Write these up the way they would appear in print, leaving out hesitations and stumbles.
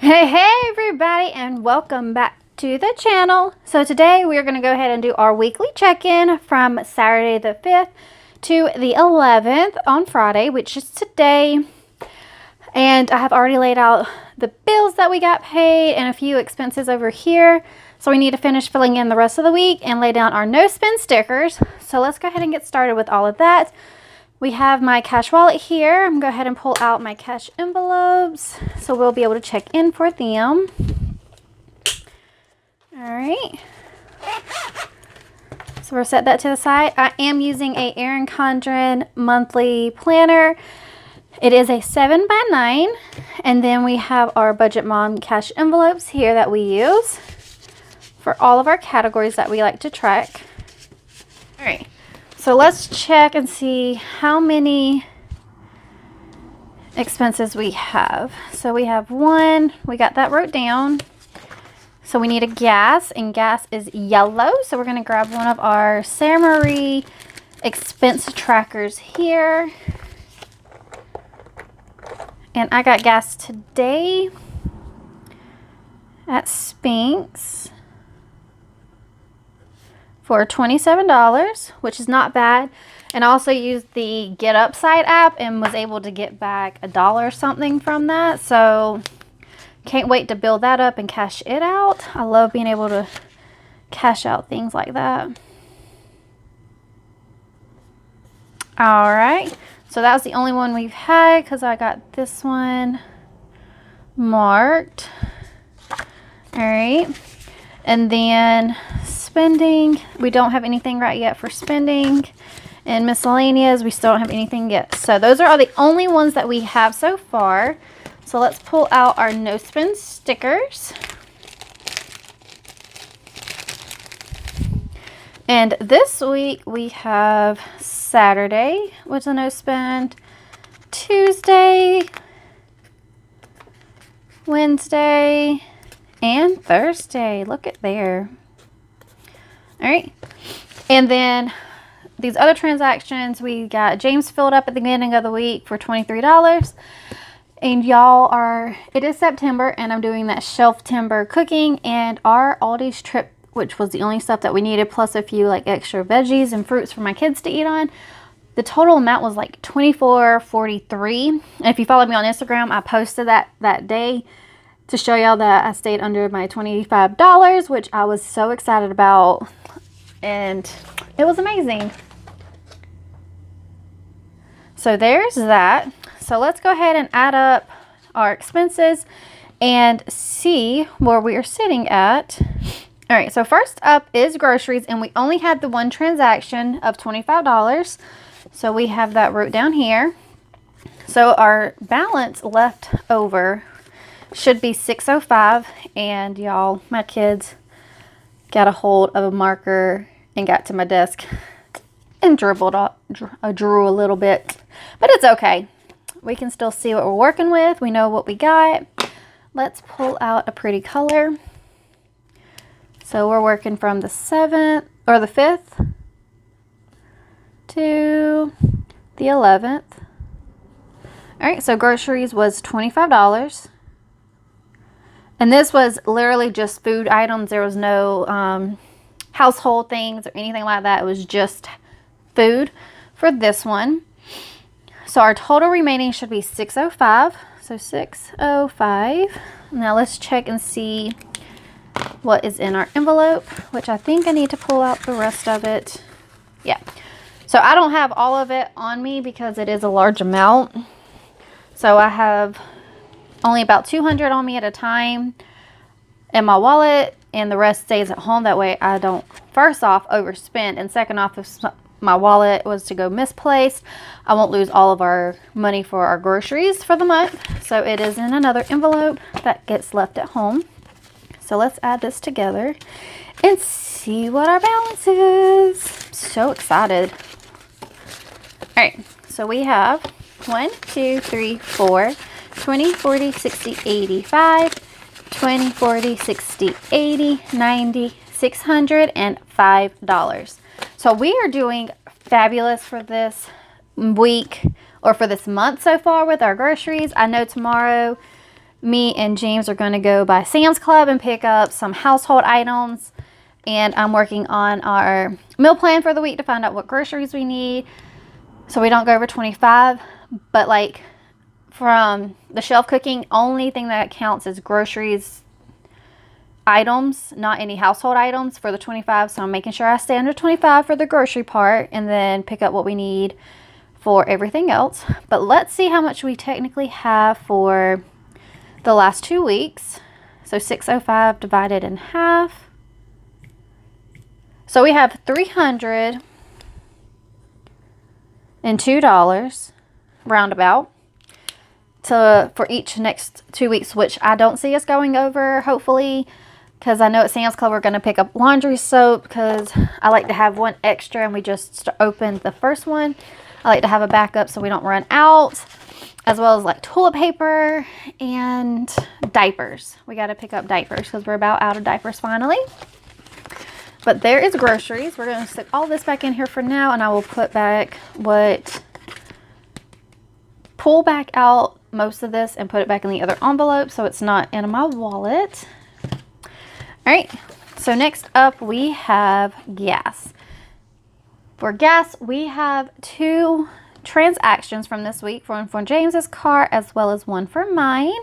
Hey everybody, and welcome back to the channel. So today we're going to go ahead and do our weekly check-in from Saturday the 5th to the 11th on Friday, which is today. And I have already laid out the bills that we got paid and a few expenses over here. So we need to finish filling in the rest of the week and lay down our no spend stickers. So let's go ahead and get started with all of that. We have my cash wallet here. I'm going to go ahead and pull out my cash envelopes so we'll be able to check in for them. Alright. So we'll set that to the side. I am using a Erin Condren monthly planner. It is a 7x9. And then we have our Budget Mom cash envelopes here that we use for all of our categories that we like to track. Alright. So let's check and see how many expenses we have. So we have one, we got that wrote down. So we need a gas, and gas is yellow. So we're going to grab one of our Sara Marie expense trackers here. And I got gas today at Spinks for $27, which is not bad. And I also used the GetUpside app and was able to get back $1 or something from that. So can't wait to build that up and cash it out. I love being able to cash out things like that. All right, so that was the only one we've had because I got this one marked. All right, and then spending, we don't have anything right yet for spending. And miscellaneous, we still don't have anything yet. So those are all the only ones that we have so far. So let's pull out our no spend stickers. And this week we have Saturday, which is a no spend, Tuesday, Wednesday, and Thursday. Look at there. All right, and then these other transactions, we got James filled up at the beginning of the week for $23. And y'all are, it is September, and I'm doing that shelf timber cooking, and our Aldi's trip, which was the only stuff that we needed, plus a few like extra veggies and fruits for my kids to eat on. The total amount was like $24.43. And if you follow me on Instagram, I posted that day to show y'all that I stayed under my $25, which I was so excited about, and it was amazing. So there's that. So let's go ahead and add up our expenses and see where we are sitting at. All right, so first up is groceries, and we only had the one transaction of $25. So we have that wrote down here. So our balance left over should be $605, and y'all, my kids got a hold of a marker and got to my desk and drew a little bit, but it's okay. We can still see what we're working with. We know what we got. Let's pull out a pretty color. So we're working from the 7th or the 5th to the 11th. All right, so groceries was $25. And this was literally just food items. There was no household things or anything like that. It was just food for this one. So our total remaining should be $605. So $605. Now let's check and see what is in our envelope, which I think I need to pull out the rest of it. Yeah. So I don't have all of it on me because it is a large amount. So I have only about 200 on me at a time in my wallet, and the rest stays at home. That way I don't, first off, overspend, and second off, if my wallet was to go misplaced, I won't lose all of our money for our groceries for the month. So it is in another envelope that gets left at home. So let's add this together and see what our balance is. So excited. All right, so we have 1, 2, 3, 4, 20, 40, 60, 85, 20, 40, 60, 80, 90, $605. So we are doing fabulous for this week or for this month so far with our groceries. I know tomorrow me and James are going to go by Sam's Club and pick up some household items. And I'm working on our meal plan for the week to find out what groceries we need so we don't go over 25. But like from the shelf cooking, only thing that counts is groceries items, not any household items for the 25. So I'm making sure I stay under 25 for the grocery part and then pick up what we need for everything else. But let's see how much we technically have for the last 2 weeks. So 605 divided in half. So we have $302 roundabout for each next 2 weeks, which I don't see us going over, hopefully, because I know at Sam's Club we're going to pick up laundry soap because I like to have one extra and we just opened the first one. I like to have a backup so we don't run out, as well as like toilet paper and diapers. We got to pick up diapers because we're about out of diapers finally. But there is groceries. We're going to stick all this back in here for now, and I will pull back out most of this and put it back in the other envelope so it's not in my wallet. All right, so next up we have gas. For gas, we have 2 transactions from this week, one for James's car as well as one for mine.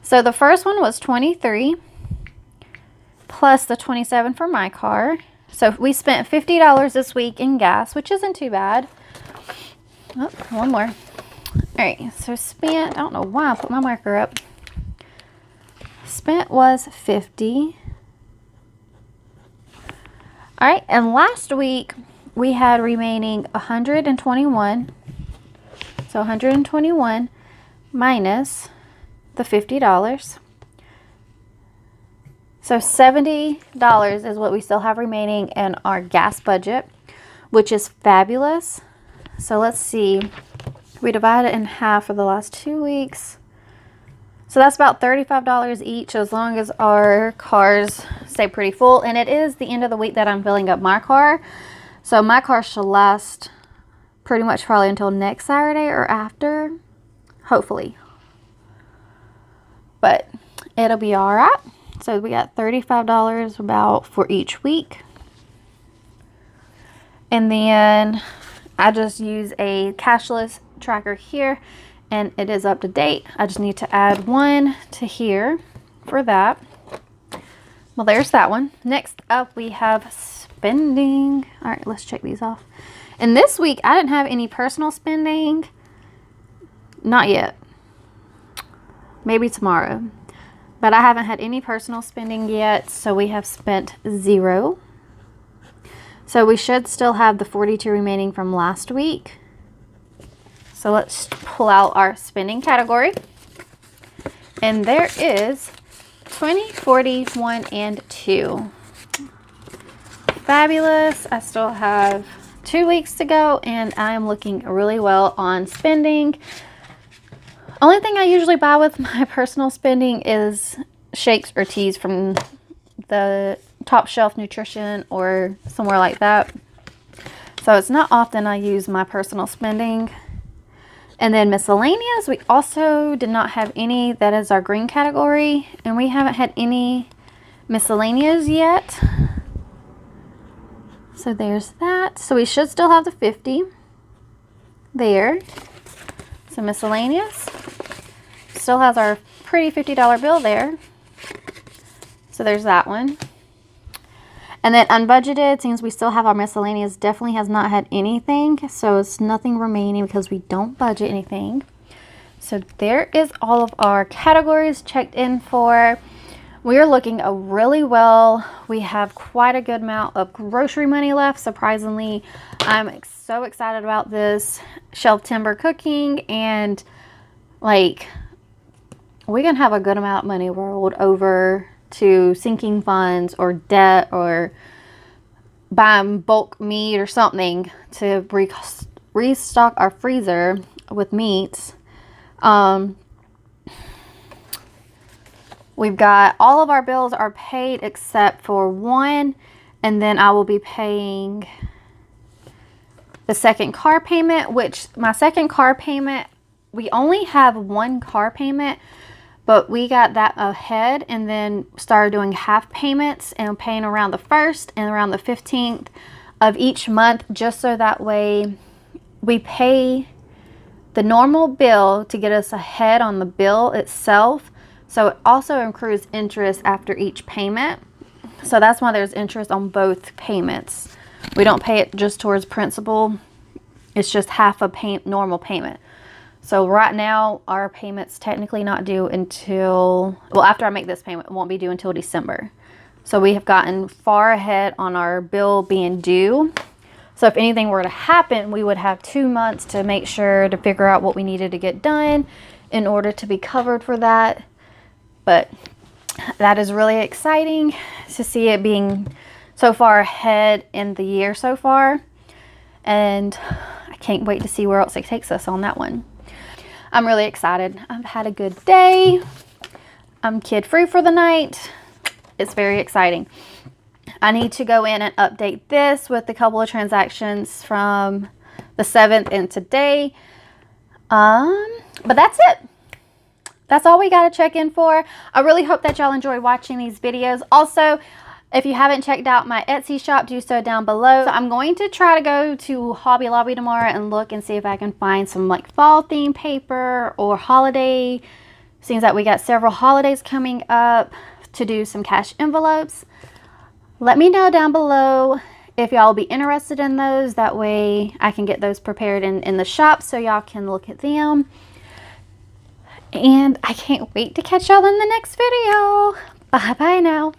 So the first one was $23 plus the $27 for my car. So we spent $50 this week in gas, which isn't too bad. Oh, one more. All right, so spent, I don't know why I put my marker up. Spent was $50. All right, and last week we had remaining $121. So $121 minus the $50. So $70 is what we still have remaining in our gas budget, which is fabulous. So let's see. We divide it in half for the last 2 weeks. So that's about $35 each, as long as our cars stay pretty full. And it is the end of the week that I'm filling up my car. So my car should last pretty much probably until next Saturday or after, hopefully. But it'll be all right. So we got $35 about for each week. And then I just use a cashless tracker here and it is up to date. I just need to add one to here for that. Well, there's that one. Next up we have spending. All right, let's check these off. And this week I didn't have any personal spending. Not yet. Maybe tomorrow. But I haven't had any personal spending yet, so we have spent $0. So we should still have the $42 remaining from last week. So let's pull out our spending category. And there is 20, 40, 1, and 2. Fabulous. I still have 2 weeks to go, and I am looking really well on spending. Only thing I usually buy with my personal spending is shakes or teas from the Top Shelf Nutrition or somewhere like that. So it's not often I use my personal spending. And then miscellaneous, we also did not have any. That is our green category, and we haven't had any miscellaneous yet. So there's that. So we should still have the 50 there. So miscellaneous still has our pretty $50 bill there. So there's that one. And then unbudgeted, since we still have our miscellaneous, definitely has not had anything. So it's nothing remaining because we don't budget anything. So there is all of our categories checked in for. We are looking really well. We have quite a good amount of grocery money left. Surprisingly, I'm so excited about this shelf timber cooking, and like we can have a good amount of money rolled over to sinking funds or debt or buying bulk meat or something to restock our freezer with meats. We've got all of our bills are paid except for one, and then I will be paying the second car payment, which my second car payment, we only have one car payment, But we got that ahead and then started doing half payments and paying around the 1st and around the 15th of each month, just so that way we pay the normal bill to get us ahead on the bill itself. So it also accrues interest after each payment. So that's why there's interest on both payments. We don't pay it just towards principal. It's just half a normal payment. So right now, our payment's technically not due until, well, after I make this payment, it won't be due until December. So we have gotten far ahead on our bill being due. So if anything were to happen, we would have 2 months to make sure to figure out what we needed to get done in order to be covered for that. But that is really exciting to see it being so far ahead in the year so far. And I can't wait to see where else it takes us on that one. I'm really excited. I've had a good day. I'm kid-free for the night. It's very exciting. I need to go in and update this with a couple of transactions from the 7th and today. But that's it. That's all we got to check in for. I really hope that y'all enjoy watching these videos. Also, if you haven't checked out my Etsy shop, do so down below. So I'm going to try to go to Hobby Lobby tomorrow and look and see if I can find some like fall theme paper or holiday. Seems like we got several holidays coming up to do some cash envelopes. Let me know down below if y'all will be interested in those. That way I can get those prepared in the shop so y'all can look at them. And I can't wait to catch y'all in the next video. Bye bye now.